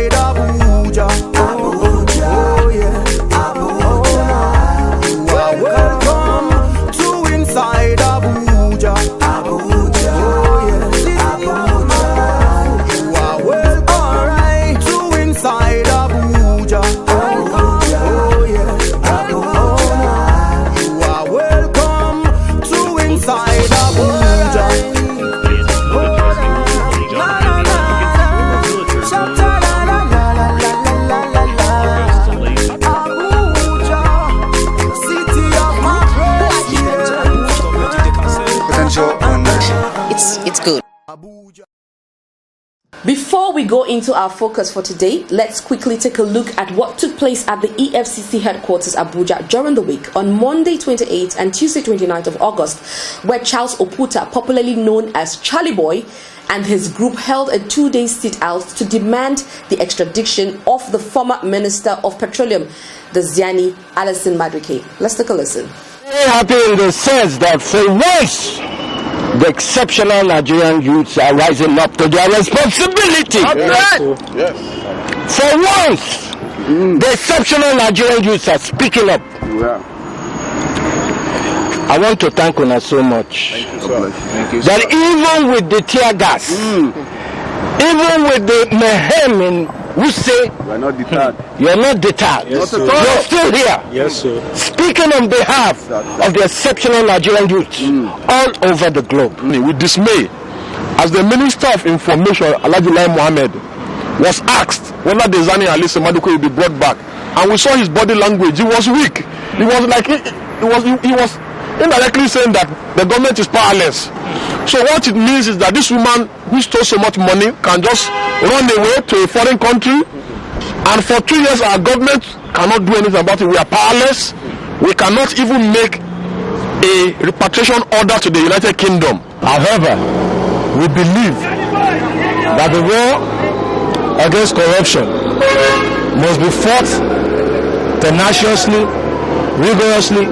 inside Abuja. Abuja. Oh yeah. Abuja. You are welcome to inside Abuja. Abuja. Oh yeah. Abuja. You are welcome, alright, to inside Abuja. Abuja. Oh yeah. Abuja. You are welcome to inside Abuja. It's good. Before we go into our focus for today, let's quickly take a look at what took place at the EFCC headquarters Abuja during the week on Monday 28th and Tuesday 29th of August, where Charles Oputa, popularly known as Charlie Boy, and his group held a 2-day sit-out to demand the extradition of the former Minister of Petroleum, the Ziani Alison Madueke. Let's take a listen. Very happy in the sense that for once, the exceptional Nigerian youths are rising up to their responsibility. Yes. For once, the exceptional Nigerian youths are speaking up. Yeah. I want to thank Una so much. Thank you, sir. Thank you, that even with the tear gas, even with the mayhem in Wuse, we are not deterred. you are not deterred. Yes, sir. You are still here. Yes, sir. Speaking on behalf of the exceptional Nigerian youth all over the globe. With dismay, as the Minister of Information, Alhaji Lai Mohammed, was asked whether the Ziani Alison Madueke will be brought back, and we saw his body language. He was weak. He was like he was indirectly saying that the government is powerless. So what it means is that this woman who stole so much money can just run away to a foreign country, and for 2 years our government cannot do anything about it. We are powerless. We cannot even make a repatriation order to the United Kingdom. However, we believe that the war against corruption must be fought tenaciously, rigorously,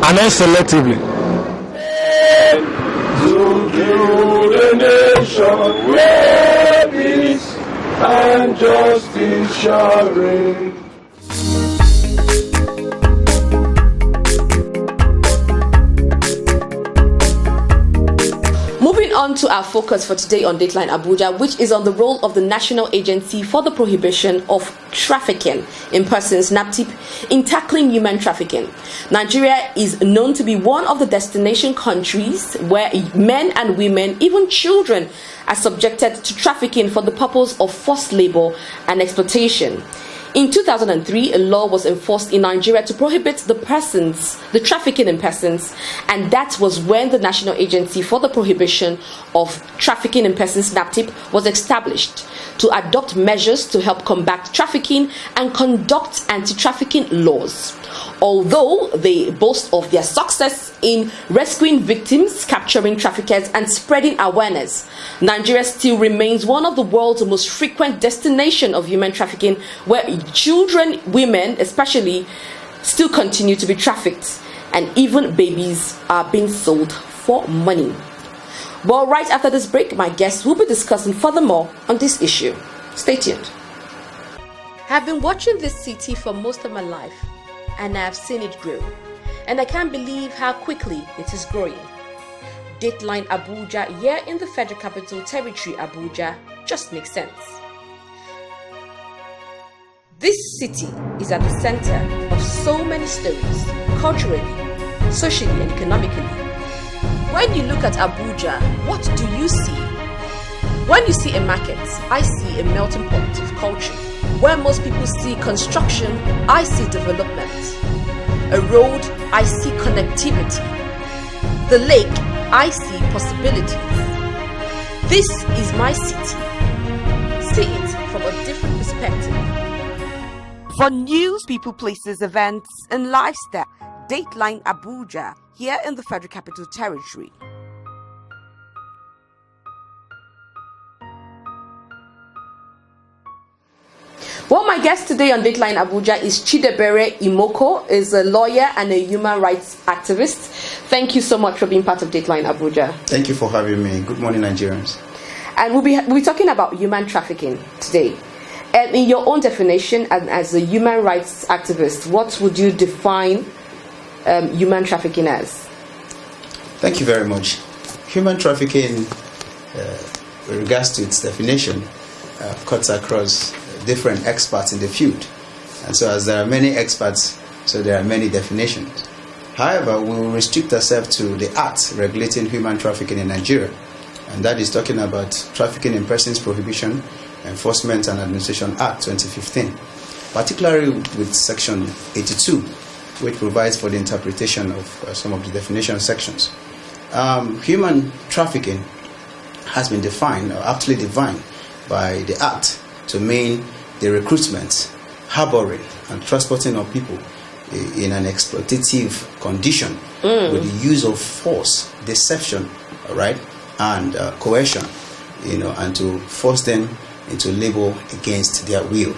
and unselectively. To build a nation where peace and justice shall reign. Moving on to our focus for today on Dateline Abuja, which is on the role of the National Agency for the Prohibition of Trafficking in Persons, Naptip, in tackling human trafficking. Nigeria is known to be one of the destination countries where men and women, even children, are subjected to trafficking for the purpose of forced labor and exploitation. In 2003, a law was enforced in Nigeria to prohibit the trafficking in persons, and that was when the National Agency for the Prohibition of Trafficking in Persons, Naptip, was established to adopt measures to help combat trafficking and conduct anti-trafficking laws. Although they boast of their success in rescuing victims, capturing traffickers, and spreading awareness, Nigeria still remains one of the world's most frequent destinations of human trafficking, where children, women especially, still continue to be trafficked, and even babies are being sold for money. Well, right after this break, my guests will be discussing furthermore on this issue. Stay tuned. I've been watching this city for most of my life, and I've seen it grow, and I can't believe how quickly it is growing. DatelineAbuja here in the Federal Capital Territory, Abuja, just makes sense. This city is at the center of so many stories, culturally, socially, and economically. When you look at Abuja, what do you see? When you see a market, I see a melting pot of culture. Where most people see construction, I see development. A road, I see connectivity. The lake, I see possibilities. This is my city. See it from a different perspective. For news, people, places, events, and lifestyle, Dateline Abuja, here in the Federal Capital Territory. Well, my guest today on Dateline Abuja is Chidebere Imoko, is a lawyer and a human rights activist. Thank you so much for being part of Dateline Abuja. Thank you for having me. Good morning, Nigerians. And we'll be talking about human trafficking today. And in your own definition, and as a human rights activist, what would you define human trafficking as? Thank you very much. Human trafficking, with regards to its definition, cuts across different experts in the field. And so as there are many experts, so there are many definitions. However, we will restrict ourselves to the act regulating human trafficking in Nigeria. And that is talking about Trafficking in Persons Prohibition, Enforcement and Administration Act 2015, particularly with Section 82, which provides for the interpretation of some of the definition sections. Human trafficking has been defined, or aptly defined, by the Act to mean the recruitment, harboring, and transporting of people in an exploitative condition with the use of force, deception, right, and coercion, and to force them into labor against their will.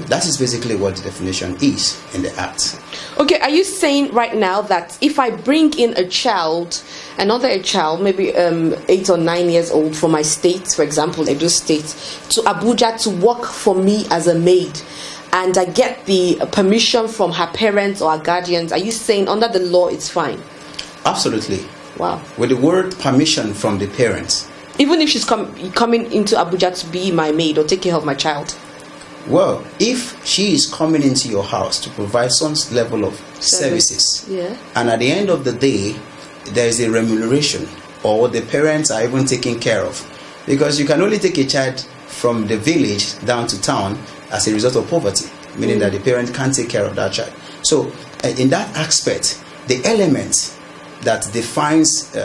That is basically what the definition is in the Act. Okay, are you saying right now that if I bring in a child, another child, maybe 8 or 9 years old from my state, for example, Edo State, to Abuja to work for me as a maid, and I get the permission from her parents or her guardians, are you saying under the law it's fine? Absolutely. Wow. With the word permission from the parents. Even if she's coming into Abuja to be my maid or take care of my child? Well, if she is coming into your house to provide some level of services, yeah, and at the end of the day, there is a remuneration, or the parents are even taken care of, because you can only take a child from the village down to town as a result of poverty, meaning that the parent can't take care of that child. So, in that aspect, the elements that defines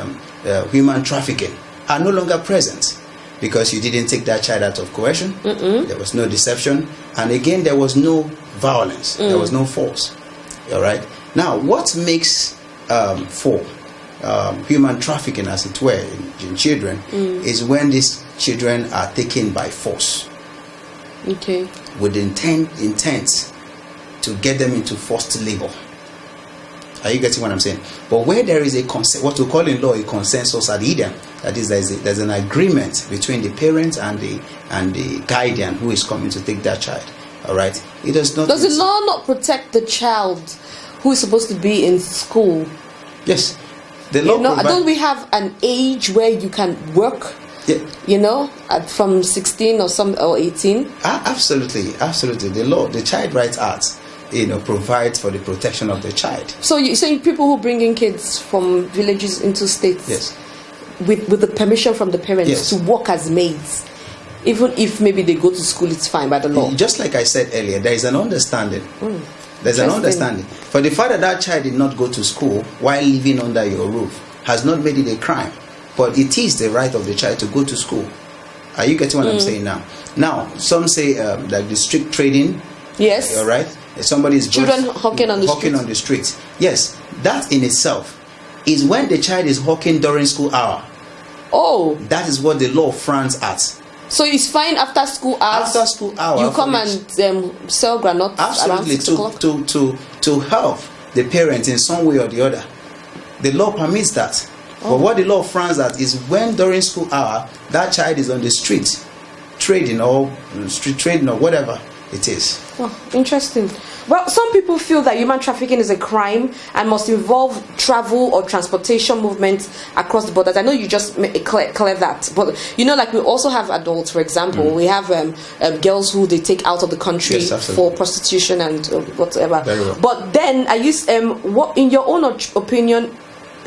human trafficking are no longer present, because you didn't take that child out of coercion. There was no deception, and again there was no violence, there was no force. All right. Now, what makes for human trafficking, as it were, in children, is when these children are taken by force. Okay. With intent to get them into forced labor. Are you getting what I'm saying? But where there is a what we call in law a consensus ad idem, that is, there's an agreement between the parent and the guardian who is coming to take that child. All right, it does not. Does the law not protect the child who is supposed to be in school? Yes, the law. Don't we have an age where you can work? Yeah. From 16 or 18. Absolutely. The law, the Child Rights Act, provides for the protection of the child. So you're saying people who bring in kids from villages into states, yes, with the permission from the parents, yes, to work as maids, even if maybe they go to school, it's fine by the law. Just like I said earlier, there is an understanding. There's an understanding. For the fact that that child did not go to school while living under your roof has not made it a crime, but it is the right of the child to go to school. Are you getting what I'm saying now? Now, some say like the street trading. Yes. All right. Somebody is children hawking on the street. Yes, that in itself is when the child is hawking during school hour. Oh. That is what the law frowns at. So it's fine after school hours. After school hour, you come and sell granuts. Absolutely, around 6 o'clock? to help the parent in some way or the other. The law permits that. But what the law frowns at is when during school hour that child is on the street trading or whatever it is. Oh, interesting. Well, some people feel that human trafficking is a crime and must involve travel or transportation movement across the borders. I know you just clear that, but like we also have adults, for example. We have girls who they take out of the country for prostitution and whatever. Very well. But then, what in your own opinion?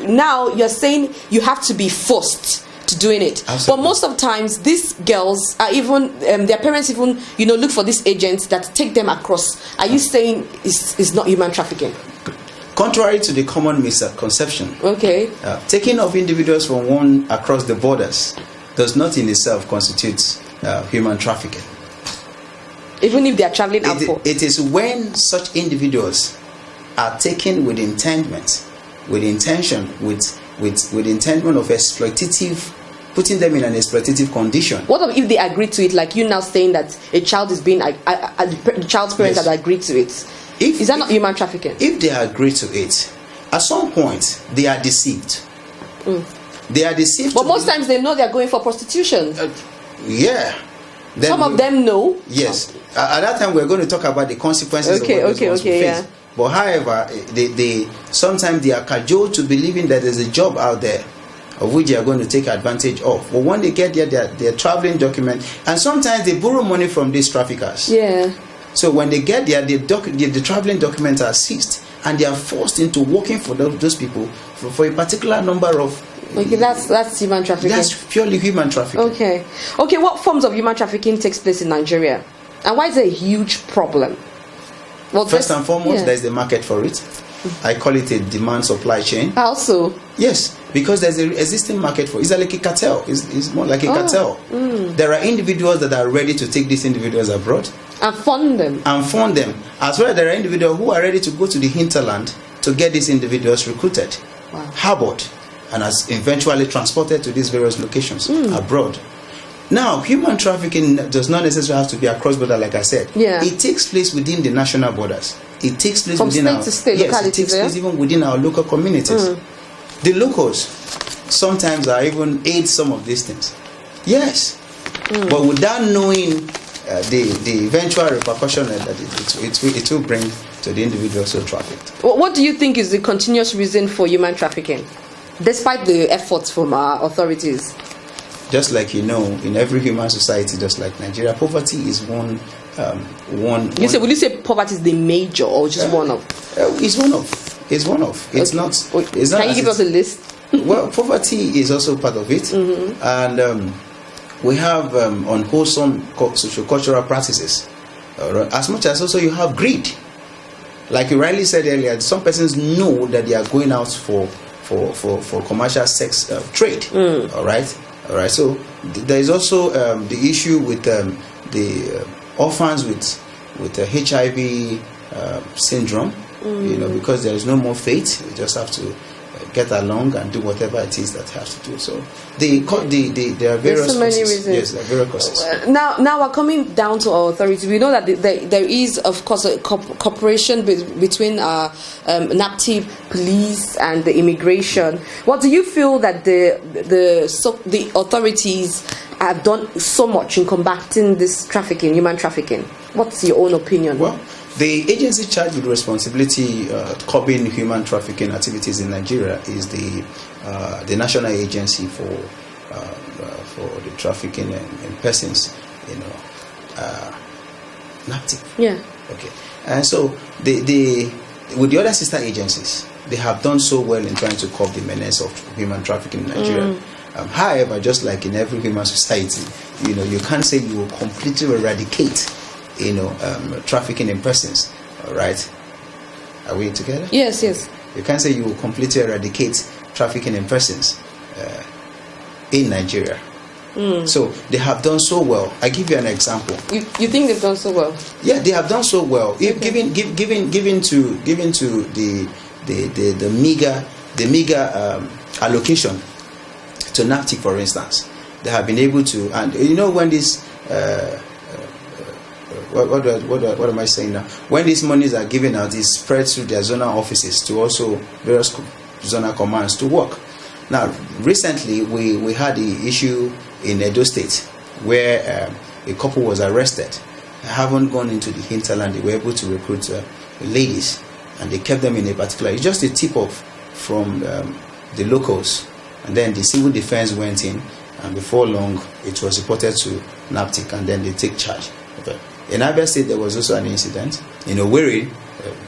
Now you're saying you have to be forced to doing it. Absolutely. But most of the times these girls are even their parents even look for these agents that take them across. Are you saying it's not human trafficking? Contrary to the common misconception, taking of individuals from one across the borders does not in itself constitute human trafficking. Even if they are traveling out for it is when such individuals are taken with intentment, with intention, with intentment of exploitative, putting them in an exploitative condition. What if they agree to it, like you now saying that a child is being the child's parents have agreed to it? Is that not human trafficking? If they agree to it, at some point they are deceived. They are deceived. But most times they know they are going for prostitution. Then some of them know. Yes. At that time, we're going to talk about the consequences of what those ones will face. Yeah. But however, they sometimes they are cajoled to believing that there's a job out there of which they are going to take advantage of. But when they get there, they're traveling document, and sometimes they borrow money from these traffickers. Yeah. So when they get there, the traveling documents are seized, and they are forced into working for those people for a particular number of. Okay, that's human trafficking. That's purely human trafficking. Okay. What forms of human trafficking takes place in Nigeria, and why is it a huge problem? Well, first and foremost, there's the market for it. I call it a demand-supply chain. Also, yes, because there's an existing market for it. It's like a cartel. It's more like a cartel. There are individuals that are ready to take these individuals abroad and fund them. As well as there are individuals who are ready to go to the hinterland to get these individuals recruited, harbored, and as eventually transported to these various locations abroad. Now, human trafficking does not necessarily have to be across border, like I said. Yeah. It takes place within the national borders. It takes place from within state our to state, yes, it takes place even within our local communities. The locals sometimes are even aid some of these things. Yes, but without knowing the eventual repercussion that it will bring to the individual so trafficked. What do you think is the continuous reason for human trafficking, despite the efforts from our authorities? Just like in every human society, just like Nigeria, poverty is one. Would you say poverty is the major or just one of? It's one of. It's one of. It's not. It's not. Can you give us a list? Well, poverty is also part of it, and we have unwholesome socio-cultural practices. As much as also you have greed, like you rightly said earlier. Some persons know that they are going out for commercial sex trade. All right. So there is also the issue with the orphans with HIV syndrome. Because there is no more faith, you just have to get along and do whatever it is that you have to do. So there are various so many causes. reasons. Yes, there are various causes. Now we're coming down to our authorities. We know that there is, of course, a cooperation between Naptip, police, and the immigration. What do you feel that the authorities have done so much in combating this trafficking, human trafficking? What's your own opinion? Well, the agency charged with responsibility curbing human trafficking activities in Nigeria is the National Agency for the Trafficking in Persons, Naptip. Yeah. Okay. And so with the other sister agencies, they have done so well in trying to curb the menace of human trafficking in Nigeria. However, just like in every human society, you can't say you will completely eradicate trafficking in persons. All right, are we together? Yes. You can't say you will completely eradicate trafficking in persons in Nigeria. So they have done so well. I give you an example. You think they've done so well? Yeah, they have done so well. If given to the meager allocation to Naptip, for instance, they have been able to, and when this what am I saying now? When these monies are given out, it's spread through their zonal offices to also various zonal commands to work. Now, recently we had the issue in Edo State where a couple was arrested. They haven't gone into the hinterland. They were able to recruit ladies, and they kept them in a particular. It's just a tip-off from the locals, and then the civil defense went in, and before long it was reported to Naptip, and then they take charge. Okay. In Abia State, there was also an incident. In Owerri,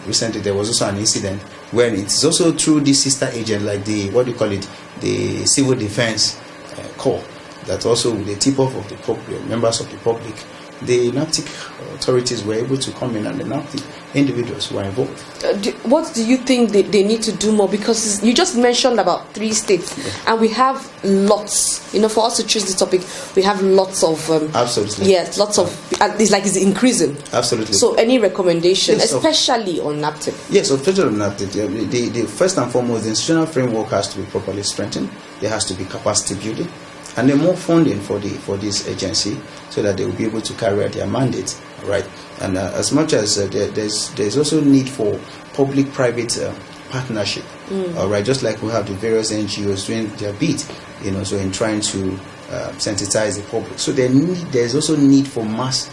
recently there was also an incident where it's also through this sister agent, like the civil defense corps, that also with the tip-off of the public, members of the public, the Naptip authorities were able to come in, and the Naptip individuals who were involved. What do you think they need to do more? Because you just mentioned about 3 states, and we have lots. For us to choose this topic, we have lots of. Absolutely. Yes, lots of. It's increasing. Absolutely. So, any recommendation, yes, especially on Naptip? Yes, especially on Naptip. The first and foremost, the institutional framework has to be properly strengthened. There has to be capacity building, and then more funding for this agency, so that they will be able to carry out their mandate, right? And as much as there's also need for public-private partnership, all right? Just like we have the various NGOs doing their bit, so in trying to sensitize the public. So there's also need for mass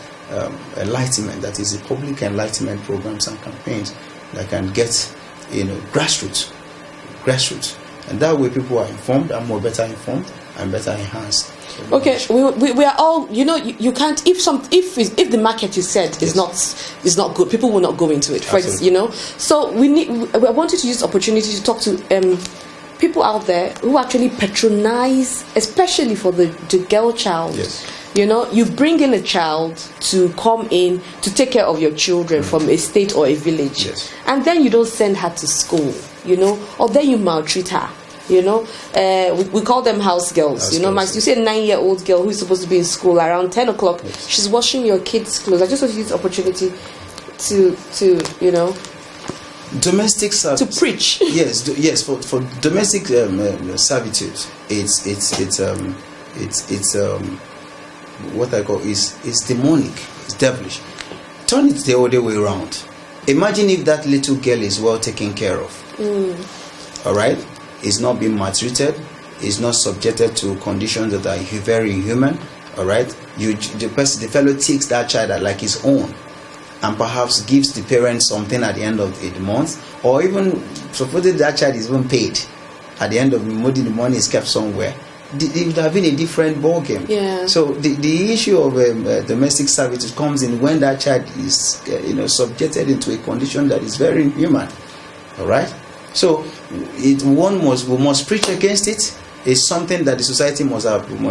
enlightenment, that is, the public enlightenment programs and campaigns that can get, grassroots, and that way people are informed and better informed and better enhanced. Okay, we are all, you can't, if the market you said is not good, people will not go into it. So I want you to use the opportunity to talk to people out there who actually patronize, especially for the girl child. Yes. You bring in a child to come in to take care of your children from a state or a village, yes, and then you don't send her to school, or then you maltreat her. We call them house girls. You see a 9-year-old girl who is supposed to be in school around 10 o'clock. Yes. She's washing your kids' clothes. I just want to use the opportunity to domestic servitude. To preach. Yes. For domestic servitude, it's what I call is demonic. It's devilish. Turn it the other way around. Imagine if that little girl is well taken care of. All right. Is not being maltreated, is not subjected to conditions that are very inhuman. All right, the fellow takes that child like his own, and perhaps gives the parents something at the end of the month, or even supposedly that child is even paid at the end of the month. The money is kept somewhere. It would have been a different ball game. Yeah. So the issue of domestic servitude comes in when that child is subjected into a condition that is very inhuman. All right. So we must preach against it. It's something that the society must have. And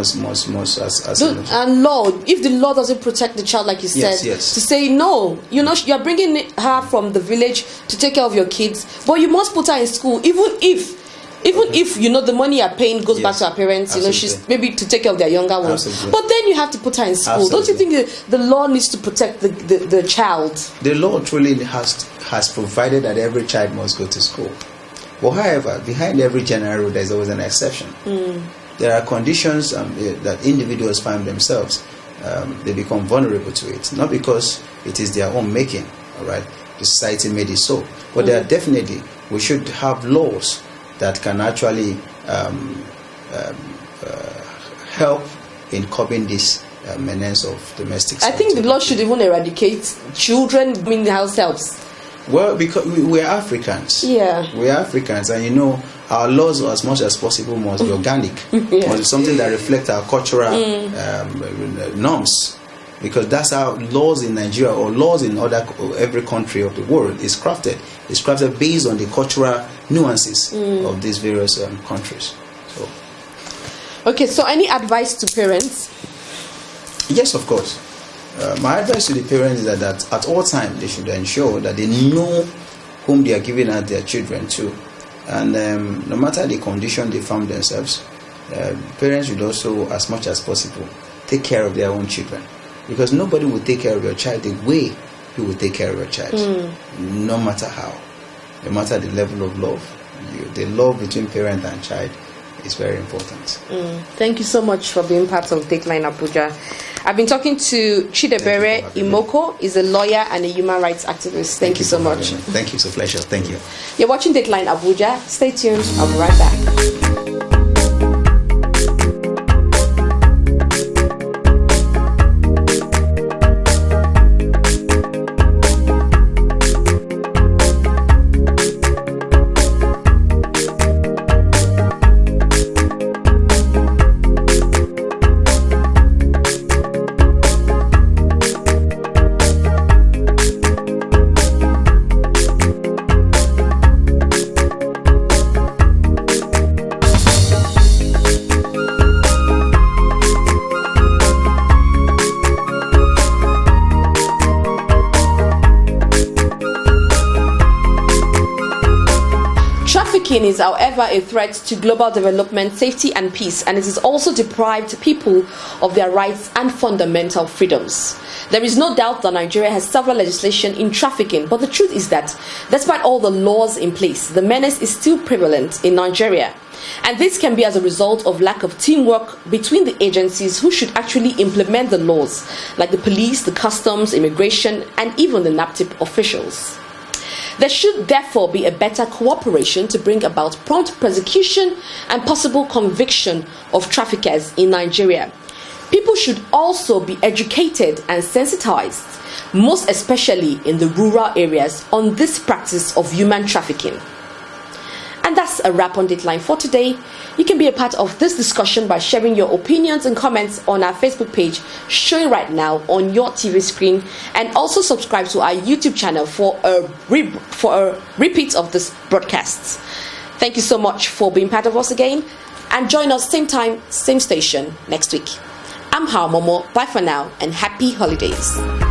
law, if the law doesn't protect the child, like you said, yes. to say no, you're bringing her from the village to take care of your kids, but you must put her in school, even if the money you're paying goes back to her parents. She's maybe to take care of their younger ones. Absolutely. But then you have to put her in school. Absolutely. Don't you think the law needs to protect the child? The law truly has provided that every child must go to school. But however, behind every general rule, there's always an exception. There are conditions that individuals find themselves. They become vulnerable to it, not because it is their own making. All right, the society made it so. But there are definitely, we should have laws that can actually help in curbing this menace of domestic servitude. I think the law should even eradicate children in the house helps. Well, because we're Africans. Yeah. We're Africans, and our laws, as much as possible, must be organic. Must be something that reflects our cultural norms. Because that's how laws in Nigeria or laws in every country of the world is crafted. It's crafted based on the cultural nuances of these various countries. So any advice to parents? Yes, of course. My advice to the parents is that at all times they should ensure that they know whom they are giving out their children to, and no matter the condition they found themselves, parents should also, as much as possible, take care of their own children, because nobody will take care of your child the way you will take care of your child, no matter how, no matter the level of love. The love between parent and child is very important. Thank you so much for being part of DatelineAbuja. I've been talking to Chidebere Imoko. He's a lawyer and a human rights activist. Thank you so much. Thank you. It's a pleasure. Thank you. You're watching DatelineAbuja. Stay tuned. I'll be right back. Trafficking is, however, a threat to global development, safety and peace, and it has also deprived people of their rights and fundamental freedoms. There is no doubt that Nigeria has several legislation in trafficking, but the truth is that, despite all the laws in place, the menace is still prevalent in Nigeria. And this can be as a result of lack of teamwork between the agencies who should actually implement the laws, like the police, the customs, immigration, and even the Naptip officials. There should therefore be a better cooperation to bring about prompt prosecution and possible conviction of traffickers in Nigeria. People should also be educated and sensitized, most especially in the rural areas, on this practice of human trafficking. And that's a wrap on Dateline for today. You can be a part of this discussion by sharing your opinions and comments on our Facebook page showing right now on your TV screen, and also subscribe to our YouTube channel for a repeat of this broadcast. Thank you so much for being part of us again, and join us same time, same station next week. I'm Momo. Bye for now and happy holidays.